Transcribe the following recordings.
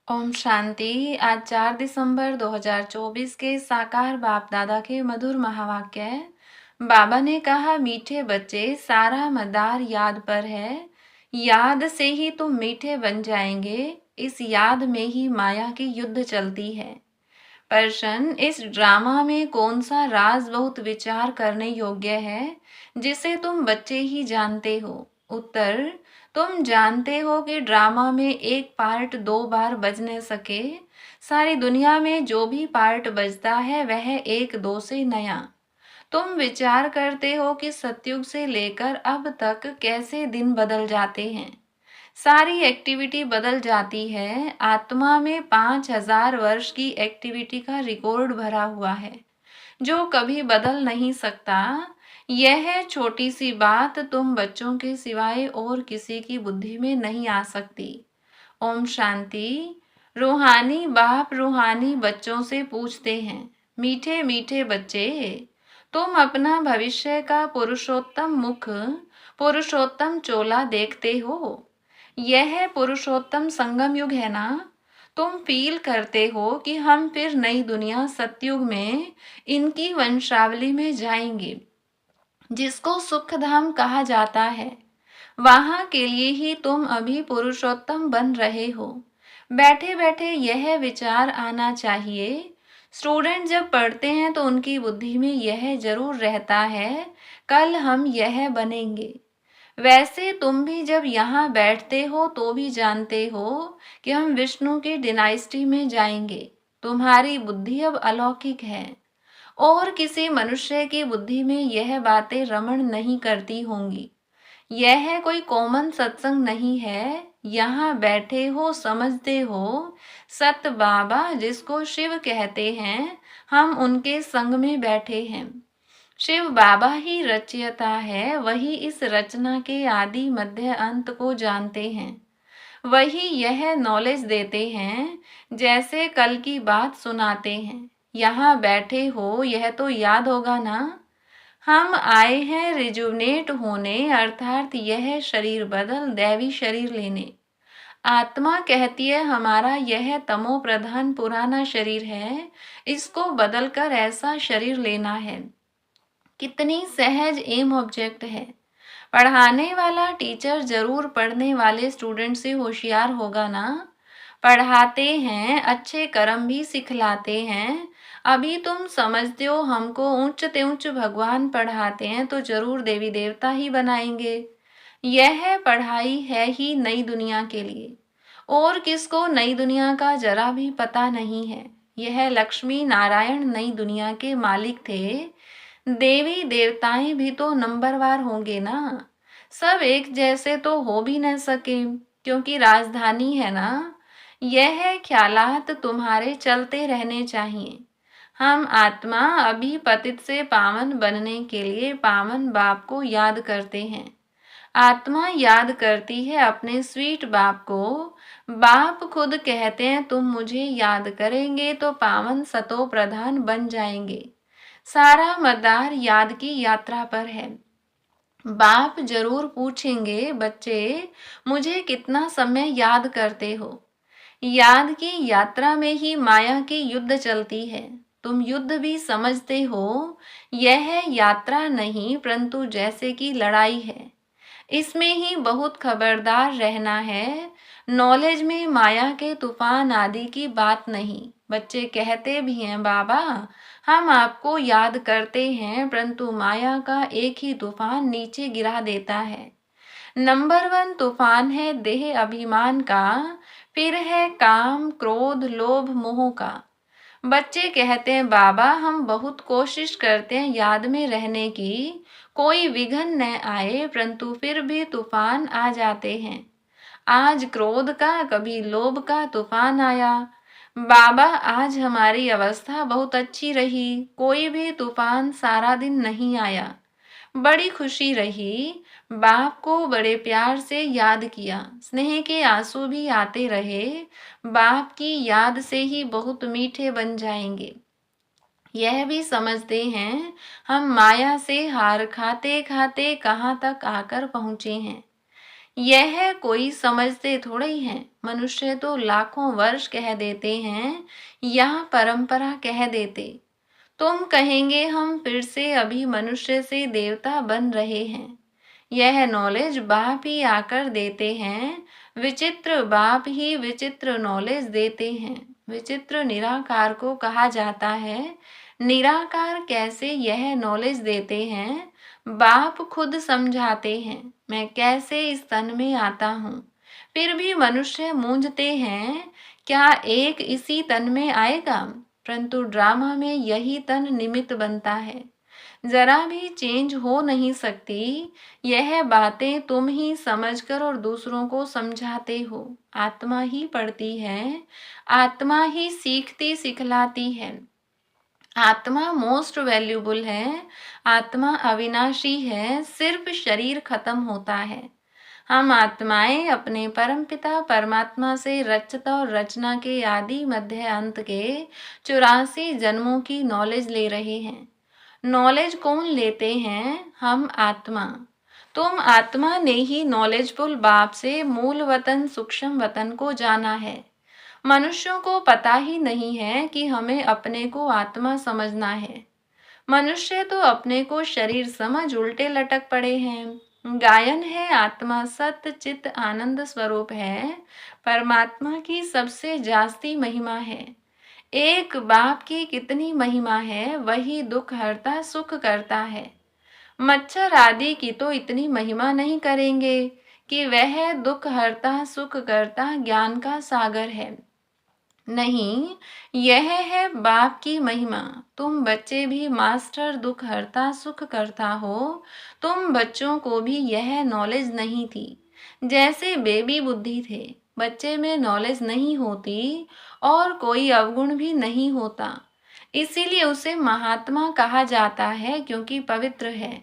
ओम शांति। आज 4 दिसंबर 2024 के साकार बाप दादा के मधुर महावाक्य है। बाबा ने कहा, मीठे बच्चे, सारा मदार याद पर है। याद से ही तुम मीठे बन जाएंगे। इस याद में ही माया की युद्ध चलती है। प्रश्न, इस ड्रामा में कौन सा राज बहुत विचार करने योग्य है जिसे तुम बच्चे ही जानते हो? उत्तर, तुम जानते हो कि ड्रामा में एक पार्ट 2 बार बज न सके। सारी दुनिया में जो भी पार्ट बजता है वह 1-2 से नया। तुम विचार करते हो कि सतयुग से लेकर अब तक कैसे दिन बदल जाते हैं। सारी एक्टिविटी बदल जाती है। आत्मा में 5000 वर्ष की एक्टिविटी का रिकॉर्ड भरा हुआ है जो कभी बदल नहीं सकता। यह छोटी सी बात तुम बच्चों के सिवाय और किसी की बुद्धि में नहीं आ सकती। ओम शांति। रूहानी बाप रूहानी बच्चों से पूछते हैं, मीठे मीठे बच्चे, तुम अपना भविष्य का पुरुषोत्तम मुख, पुरुषोत्तम चोला देखते हो। यह पुरुषोत्तम संगम युग है ना? तुम फील करते हो कि हम फिर नई दुनिया सतयुग में इनकी वंशावली में जाएंगे जिसको सुखधाम कहा जाता है। वहां के लिए ही तुम अभी पुरुषोत्तम बन रहे हो। बैठे बैठे यह विचार आना चाहिए। स्टूडेंट जब पढ़ते हैं तो उनकी बुद्धि में यह जरूर रहता है, कल हम यह बनेंगे। वैसे तुम भी जब यहाँ बैठते हो तो भी जानते हो कि हम विष्णु की डिनाइस्टी में जाएंगे। तुम्हारी बुद्धि अब अलौकिक है और किसी मनुष्य की बुद्धि में यह बातें रमण नहीं करती होंगी। यह कोई कॉमन सत्संग नहीं है। यहाँ बैठे हो, समझते हो, सत बाबा जिसको शिव कहते हैं, हम उनके संग में बैठे हैं। शिव बाबा ही रचयिता है। वही इस रचना के आदि मध्य अंत को जानते हैं। वही यह नॉलेज देते हैं, जैसे कल की बात सुनाते हैं। यहाँ बैठे हो, यह तो याद होगा ना? हम आए हैं रिजुवनेट होने, अर्थात यह शरीर बदल दैवी शरीर लेने। आत्मा कहती है हमारा यह तमो प्रधान पुराना शरीर है, इसको बदलकर ऐसा शरीर लेना है। कितनी सहज एम ऑब्जेक्ट है। पढ़ाने वाला टीचर जरूर पढ़ने वाले स्टूडेंट से होशियार होगा ना? पढ़ाते हैं, अच्छे कर्म भी सिखलाते हैं। अभी तुम समझते हो हमको ऊंच ते ऊंच भगवान पढ़ाते हैं तो जरूर देवी देवता ही बनाएंगे। यह पढ़ाई है ही नई दुनिया के लिए। और किसको नई दुनिया का जरा भी पता नहीं है। यह लक्ष्मी नारायण नई दुनिया के मालिक थे। देवी देवताएं भी तो नंबरवार होंगे ना। सब एक जैसे तो हो भी न सके क्योंकि राजधानी है ना। यह ख्यालात तुम्हारे चलते रहने चाहिए। हम आत्मा अभी पतित से पावन बनने के लिए पावन बाप को याद करते हैं। आत्मा याद करती है अपने स्वीट बाप को। बाप खुद कहते हैं तुम मुझे याद करेंगे तो पावन सतो प्रधान बन जाएंगे। सारा मदार याद की यात्रा पर है। बाप जरूर पूछेंगे, बच्चे मुझे कितना समय याद करते हो? याद की यात्रा में ही माया की युद्ध चलती है। तुम युद्ध भी समझते हो। यह यात्रा नहीं परंतु जैसे कि लड़ाई है। इसमें ही बहुत खबरदार रहना है। नॉलेज में माया के तूफान आदि की बात नहीं। बच्चे कहते भी हैं, बाबा हम आपको याद करते हैं परंतु माया का एक ही तूफान नीचे गिरा देता है। नंबर 1 तूफान है देह अभिमान का, फिर है काम क्रोध लोभ मोह का। बच्चे कहते हैं, बाबा हम बहुत कोशिश करते हैं याद में रहने की, कोई विघ्न न आए परंतु फिर भी तूफान आ जाते हैं। आज क्रोध का, कभी लोभ का तूफान आया। बाबा आज हमारी अवस्था बहुत अच्छी रही, कोई भी तूफान सारा दिन नहीं आया। बड़ी खुशी रही। बाप को बड़े प्यार से याद किया, स्नेह के आंसू भी आते रहे। बाप की याद से ही बहुत मीठे बन जाएंगे। यह भी समझते हैं हम माया से हार खाते खाते कहाँ तक आकर पहुँचे हैं। यह कोई समझते थोड़े ही हैं। मनुष्य तो लाखों वर्ष कह देते हैं या परंपरा कह देते। तुम कहेंगे हम फिर से अभी मनुष्य से देवता बन रहे हैं। यह नॉलेज बाप ही आकर देते हैं। विचित्र बाप ही विचित्र नॉलेज देते हैं। विचित्र निराकार को कहा जाता है। निराकार कैसे यह नॉलेज देते हैं? बाप खुद समझाते हैं। मैं कैसे इस तन में आता हूँ। फिर भी मनुष्य मूंझते हैं, क्या एक इसी तन में आएगा? परंतु ड्रामा में यही तन निमित्त बनता है। जरा भी चेंज हो नहीं सकती। यह बातें तुम ही समझकर और दूसरों को समझाते हो। आत्मा ही पढ़ती है, आत्मा ही सीखती सिखलाती है। आत्मा मोस्ट वैल्यूबल है, आत्मा अविनाशी है, सिर्फ शरीर खत्म होता है। हम आत्माएं अपने परमपिता परमात्मा से रचता और रचना के आदि मध्य अंत के 84 जन्मों की नॉलेज ले रहे हैं। नॉलेज कौन लेते हैं? हम आत्मा। तुम आत्मा ने ही नॉलेजफुल बाप से मूल वतन सूक्ष्म वतन को जाना है। मनुष्यों को पता ही नहीं है कि हमें अपने को आत्मा समझना है। मनुष्य तो अपने को शरीर समझ उल्टे लटक पड़े हैं। गायन है आत्मा सत्य चित्त आनंद स्वरूप है। परमात्मा की सबसे जास्ती महिमा है। एक बाप की कितनी महिमा है, वही दुख हरता सुख करता है। मच्छर आदि की तो इतनी महिमा नहीं करेंगे कि वह दुख हरता सुख करता ज्ञान का सागर है। नहीं, यह है बाप की महिमा। तुम बच्चे भी मास्टर दुख हरता सुख करता हो। तुम बच्चों को भी यह नॉलेज नहीं थी। जैसे बेबी बुद्धि थे, बच्चे में नॉलेज नहीं होती और कोई अवगुण भी नहीं होता। इसीलिए उसे महात्मा कहा जाता है, क्योंकि पवित्र है।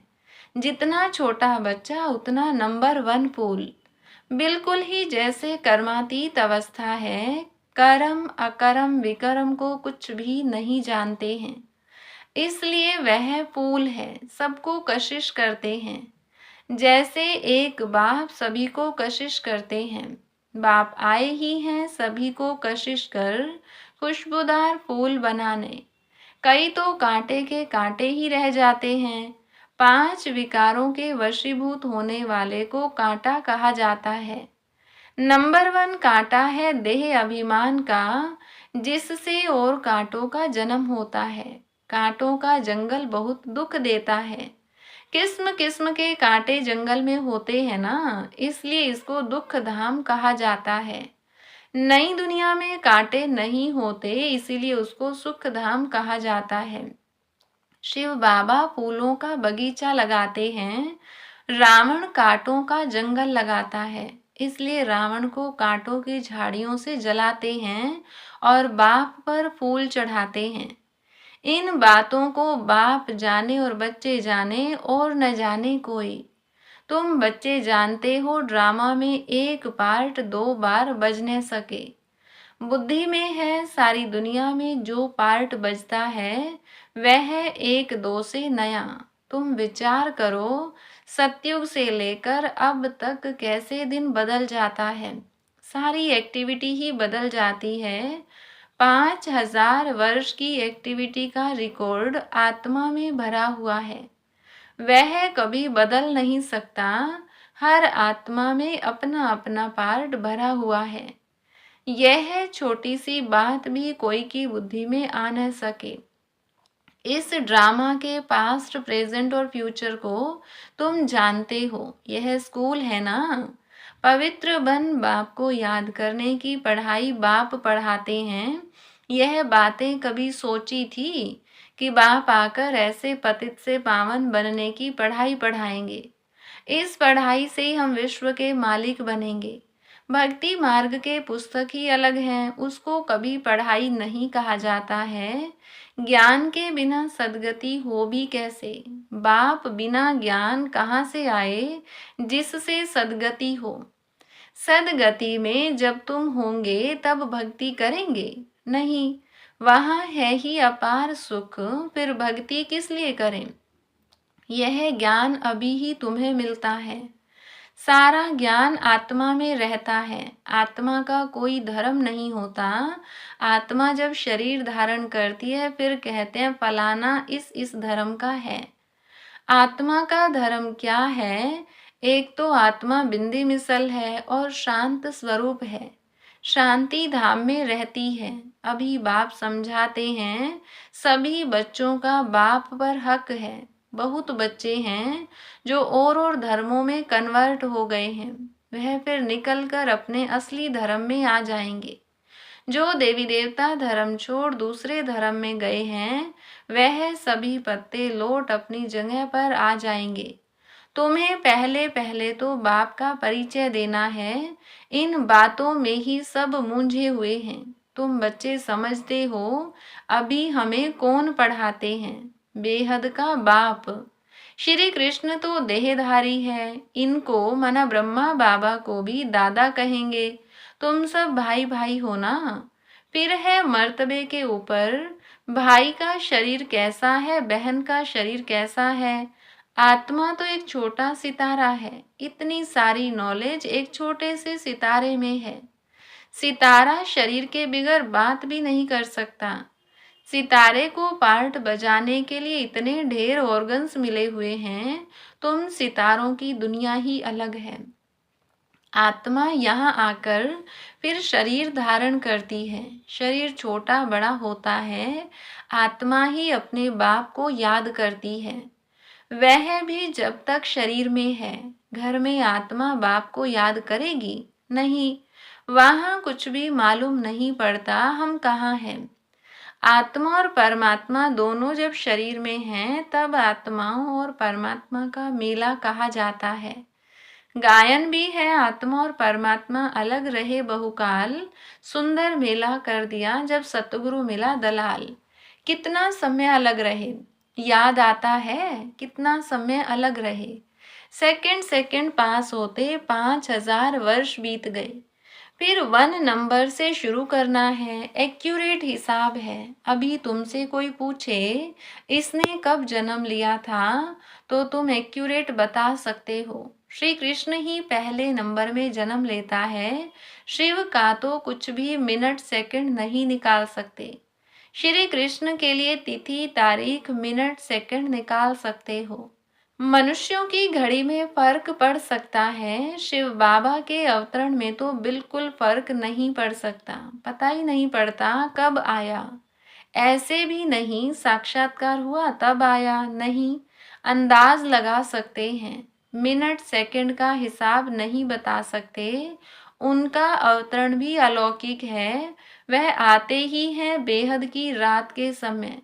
जितना छोटा बच्चा उतना नंबर 1 फूल। बिल्कुल ही जैसे कर्मातीत अवस्था है। कर्म अकर्म विकर्म को कुछ भी नहीं जानते हैं, इसलिए वह फूल है। सबको कशिश करते हैं। जैसे एक बाप सभी को कशिश करते हैं। बाप आए ही हैं सभी को कशिश कर खुशबूदार फूल बनाने। कई तो कांटे के कांटे ही रह जाते हैं। 5 विकारों के वशीभूत होने वाले को कांटा कहा जाता है। नंबर 1 कांटा है देह अभिमान का, जिससे और कांटों का जन्म होता है। कांटों का जंगल बहुत दुख देता है। किस्म किस्म के कांटे जंगल में होते हैं ना, इसलिए इसको दुख धाम कहा जाता है। नई दुनिया में कांटे नहीं होते, इसीलिए उसको सुख धाम कहा जाता है। शिव बाबा फूलों का बगीचा लगाते हैं। रावण कांटों का जंगल लगाता है, इसलिए रावण को कांटों की झाड़ियों से जलाते हैं और बाप पर फूल चढ़ाते हैं। इन बातों को बाप जाने और बच्चे जाने और न जाने कोई। तुम बच्चे जानते हो ड्रामा में एक पार्ट 2 बार बज न सके। बुद्धि में है सारी दुनिया में जो पार्ट बजता है वह है 1-2 से नया। तुम विचार करो, सतयुग से लेकर अब तक कैसे दिन बदल जाता है। सारी एक्टिविटी ही बदल जाती है। 5000 वर्ष की एक्टिविटी का रिकॉर्ड आत्मा में भरा हुआ है। वह कभी बदल नहीं सकता। हर आत्मा में अपना अपना पार्ट भरा हुआ है। यह छोटी सी बात भी कोई की बुद्धि में आ न सके। इस ड्रामा के पास्ट प्रेजेंट और फ्यूचर को तुम जानते हो। यह स्कूल है ना। पवित्र बन बाप को याद करने की पढ़ाई बाप पढ़ाते हैं। यह बातें कभी सोची थी कि बाप आकर ऐसे पतित से पावन बनने की पढ़ाई पढ़ाएंगे। इस पढ़ाई से हम विश्व के मालिक बनेंगे। भक्ति मार्ग के पुस्तक ही अलग हैं, उसको कभी पढ़ाई नहीं कहा जाता है। ज्ञान के बिना सदगति हो भी कैसे? बाप बिना ज्ञान कहाँ से आए जिससे सदगति हो? सदगति में जब तुम होंगे तब भक्ति करेंगे? नहीं, वहाँ है ही अपार सुख, फिर भक्ति किस लिए करें? यह ज्ञान अभी ही तुम्हें मिलता है। सारा ज्ञान आत्मा में रहता है। आत्मा का कोई धर्म नहीं होता। आत्मा जब शरीर धारण करती है फिर कहते हैं फलाना इस धर्म का है। आत्मा का धर्म क्या है? एक तो आत्मा बिंदी मिसल है और शांत स्वरूप है, शांति धाम में रहती है। अभी बाप समझाते हैं सभी बच्चों का बाप पर हक है। बहुत बच्चे हैं जो और धर्मों में कन्वर्ट हो गए हैं, वह फिर निकलकर अपने असली धर्म में आ जाएंगे। जो देवी देवता धर्म छोड़ दूसरे धर्म में गए हैं वह सभी पत्ते लौट अपनी जगह पर आ जाएंगे। तुम्हें पहले पहले तो बाप का परिचय देना है। इन बातों में ही सब मूंझे हुए हैं। तुम बच्चे समझते हो अभी हमें कौन पढ़ाते हैं? बेहद का बाप। श्री कृष्ण तो देहधारी है, इनको मना ब्रह्मा बाबा को भी दादा कहेंगे। तुम सब भाई भाई हो ना। फिर है मर्तबे के ऊपर, भाई का शरीर कैसा है, बहन का शरीर कैसा है। आत्मा तो एक छोटा सितारा है। इतनी सारी नॉलेज एक छोटे से सितारे में है। सितारा शरीर के बिगर बात भी नहीं कर सकता। सितारे को पार्ट बजाने के लिए इतने ढेर ऑर्गन्स मिले हुए हैं। तुम सितारों की दुनिया ही अलग है। आत्मा यहाँ आकर फिर शरीर धारण करती है। शरीर छोटा बड़ा होता है। आत्मा ही अपने बाप को याद करती है। वह भी जब तक शरीर में है। घर में आत्मा बाप को याद करेगी? नहीं, वहां कुछ भी मालूम नहीं पड़ता हम कहाँ हैं। आत्मा और परमात्मा दोनों जब शरीर में हैं तब आत्माओं और परमात्मा का मेला कहा जाता है। गायन भी है आत्मा और परमात्मा अलग रहे बहुकाल, सुंदर मेला कर दिया जब सतगुरु मिला दलाल। कितना समय अलग रहे, याद आता है कितना समय अलग रहे। सेकंड सेकंड पास होते 5000 वर्ष बीत गए। फिर 1 नंबर से शुरू करना है, एक्यूरेट हिसाब है। अभी तुमसे कोई पूछे इसने कब जन्म लिया था तो तुम एक्यूरेट बता सकते हो। श्री कृष्ण ही पहले नंबर में जन्म लेता है। शिव का तो कुछ भी मिनट सेकंड नहीं निकाल सकते। श्री कृष्ण के लिए तिथि तारीख मिनट सेकंड निकाल सकते हो। मनुष्यों की घड़ी में फर्क पड़ सकता है, शिव बाबा के अवतरण में तो बिल्कुल फर्क नहीं पड़ सकता। पता ही नहीं पड़ता कब आया। ऐसे भी नहीं साक्षात्कार हुआ तब आया, नहीं। अंदाज लगा सकते हैं, मिनट सेकंड का हिसाब नहीं बता सकते। उनका अवतरण भी अलौकिक है। वह आते ही हैं बेहद की रात के समय।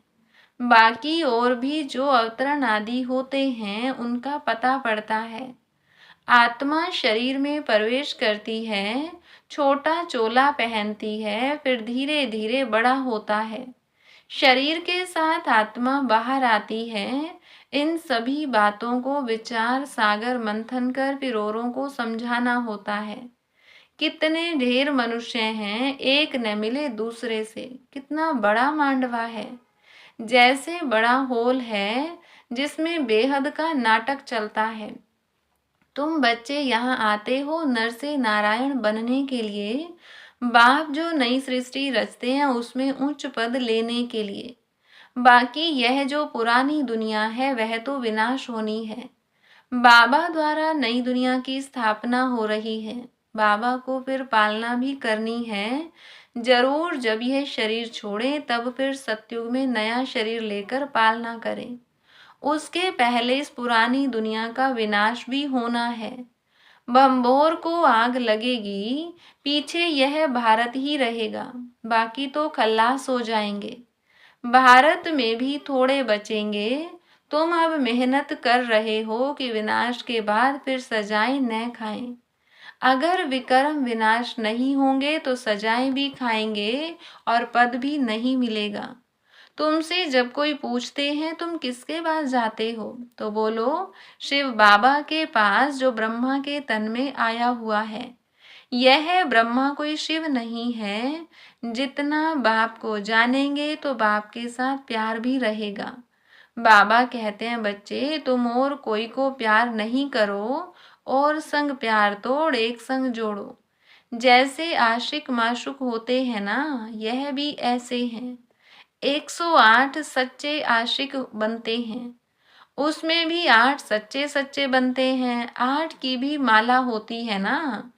बाकी और भी जो अवतरण आदि होते हैं उनका पता पड़ता है। आत्मा शरीर में प्रवेश करती है, छोटा चोला पहनती है, फिर धीरे धीरे बड़ा होता है। शरीर के साथ आत्मा बाहर आती है। इन सभी बातों को विचार सागर मंथन कर फिर औरों को समझाना होता है। कितने ढेर मनुष्य हैं, एक न मिले दूसरे से। कितना बड़ा मांडवा है, जैसे बड़ा हॉल है जिसमें बेहद का नाटक चलता है। तुम बच्चे यहाँ आते हो नर से नारायण बनने के लिए। बाप जो नई सृष्टि रचते हैं उसमें उच्च पद लेने के लिए। बाकी यह जो पुरानी दुनिया है वह तो विनाश होनी है। बाबा द्वारा नई दुनिया की स्थापना हो रही है। बाबा को फिर पालना भी करनी है। जरूर जब यह शरीर छोड़े तब फिर सतयुग में नया शरीर लेकर पालना करें। उसके पहले इस पुरानी दुनिया का विनाश भी होना है। बम्बोर को आग लगेगी, पीछे यह भारत ही रहेगा, बाकी तो खल्लास हो जाएंगे। भारत में भी थोड़े बचेंगे। तुम अब मेहनत कर रहे हो कि विनाश के बाद फिर सजाएं न खाएं। अगर विक्रम विनाश नहीं होंगे तो सजाएं भी खाएंगे और पद भी नहीं मिलेगा। तुमसे जब कोई पूछते हैं तुम किसके पास जाते हो तो बोलो शिव बाबा के पास जो ब्रह्मा के तन में आया हुआ है। यह ब्रह्मा कोई शिव नहीं है। जितना बाप को जानेंगे तो बाप के साथ प्यार भी रहेगा। बाबा कहते हैं बच्चे तुम और कोई को प्यार नहीं करो और संग प्यार तोड़ एक संग जोड़ो। जैसे आशिक माशुक होते हैं ना, यह भी ऐसे हैं। 108 सच्चे आशिक बनते हैं, उसमें भी 8 सच्चे सच्चे बनते हैं। 8 की भी माला होती है ना।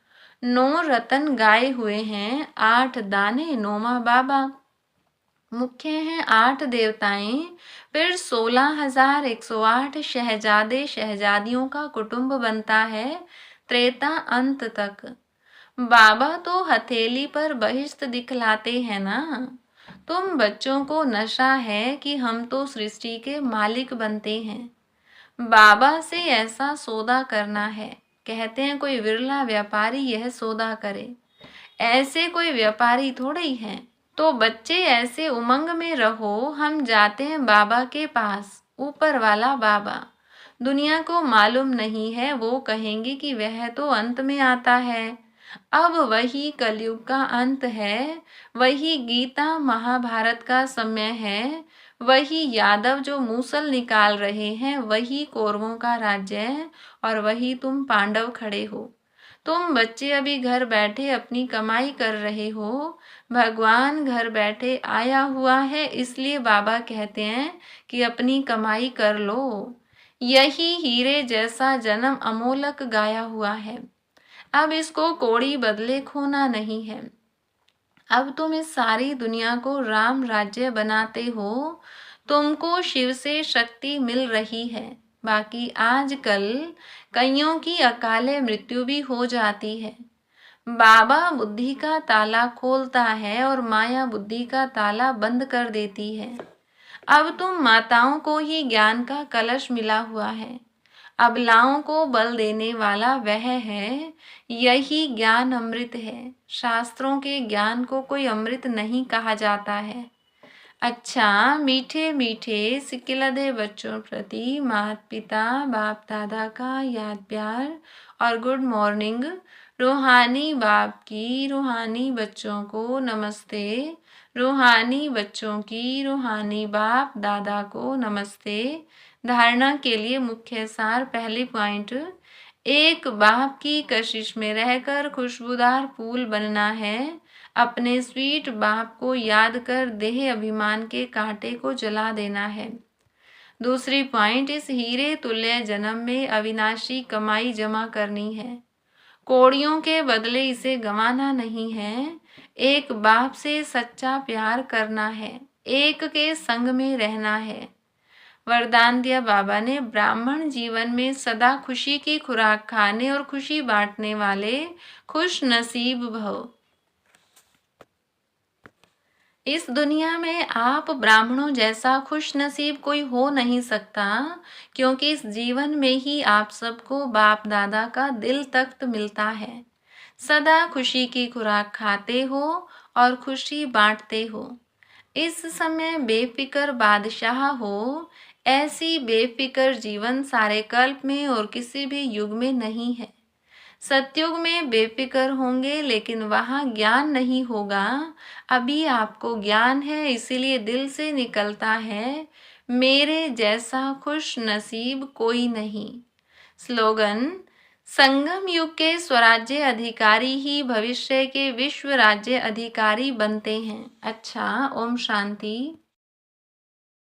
9 रतन गाए हुए हैं, 8 दाने नोमा बाबा। मुख्य हैं 8 देवताएं, फिर 16,108 शहजादे शहजादियों का कुटुंब बनता है त्रेता अंत तक। बाबा तो हथेली पर बहिश्त दिखलाते हैं ना। तुम बच्चों को नशा है कि हम तो सृष्टि के मालिक बनते हैं। बाबा से ऐसा सौदा करना है, कहते हैं कोई विरला व्यापारी यह सौदा करे, ऐसे कोई व्यापारी थोड़े ही हैं। तो बच्चे ऐसे उमंग में रहो, हम जाते हैं बाबा के पास। ऊपर वाला बाबा, दुनिया को मालूम नहीं है, वो कहेंगे कि वह तो अंत में आता है। अब वही कलयुग का अंत है, वही गीता महाभारत का समय है, वही यादव जो मूसल निकाल रहे हैं, वही कौरवों का राज्य है, और वही तुम पांडव खड़े हो। तुम बच्चे अभी घर बैठे अपनी कमाई कर रहे हो। भगवान घर बैठे आया हुआ है, इसलिए बाबा कहते हैं कि अपनी कमाई कर लो। यही हीरे जैसा जन्म अमोलक गाया हुआ है, अब इसको कोड़ी बदले खोना नहीं है। अब तुम इस सारी दुनिया को राम राज्य बनाते हो, तुमको शिव से शक्ति मिल रही है। बाकी आजकल कईयों की अकाले मृत्यु भी हो जाती है। बाबा बुद्धि का ताला खोलता है और माया बुद्धि का ताला बंद कर देती है। अब तुम माताओं को ही ज्ञान का कलश मिला हुआ है, अबलाओं को बल देने वाला वह है, यही ज्ञान अमृत है। शास्त्रों के ज्ञान को कोई अमृत नहीं कहा जाता है। अच्छा, मीठे मीठे सिकिलधे बच्चों प्रति माता पिता बाप दादा का याद प्यार और गुड मॉर्निंग। रूहानी बाप की रूहानी बच्चों को नमस्ते, रूहानी बच्चों की रूहानी बाप दादा को नमस्ते। धारणा के लिए मुख्य सार, पहली पॉइंट, एक बाप की कशिश में रहकर खुशबूदार फूल बनना है। अपने स्वीट बाप को याद कर देह अभिमान के कांटे को जला देना है। दूसरी पॉइंट, इस हीरे तुल्य जन्म में अविनाशी कमाई जमा करनी है, कौड़ियों के बदले इसे गंवाना नहीं है। एक बाप से सच्चा प्यार करना है, एक के संग में रहना है। वरदान दिया बाबा ने, ब्राह्मण जीवन में सदा खुशी की खुराक खाने और खुशी बांटने वाले खुश नसीब भव। इस दुनिया में आप ब्राह्मणों जैसा खुश नसीब कोई हो नहीं सकता, क्योंकि इस जीवन में ही आप सबको बाप दादा का दिल तख्त मिलता है। सदा खुशी की खुराक खाते हो और खुशी बांटते हो। इस समय बेफिक्र बादशाह हो, ऐसी बेफिक्र जीवन सारे कल्प में और किसी भी युग में नहीं है। सतयुग में बेफिक्र होंगे, लेकिन वहाँ ज्ञान नहीं होगा। अभी आपको ज्ञान है, इसीलिए दिल से निकलता है, मेरे जैसा खुश नसीब कोई नहीं। स्लोगन, संगम युग के स्वराज्य अधिकारी ही भविष्य के विश्व राज्य अधिकारी बनते हैं। अच्छा, ओम शांति।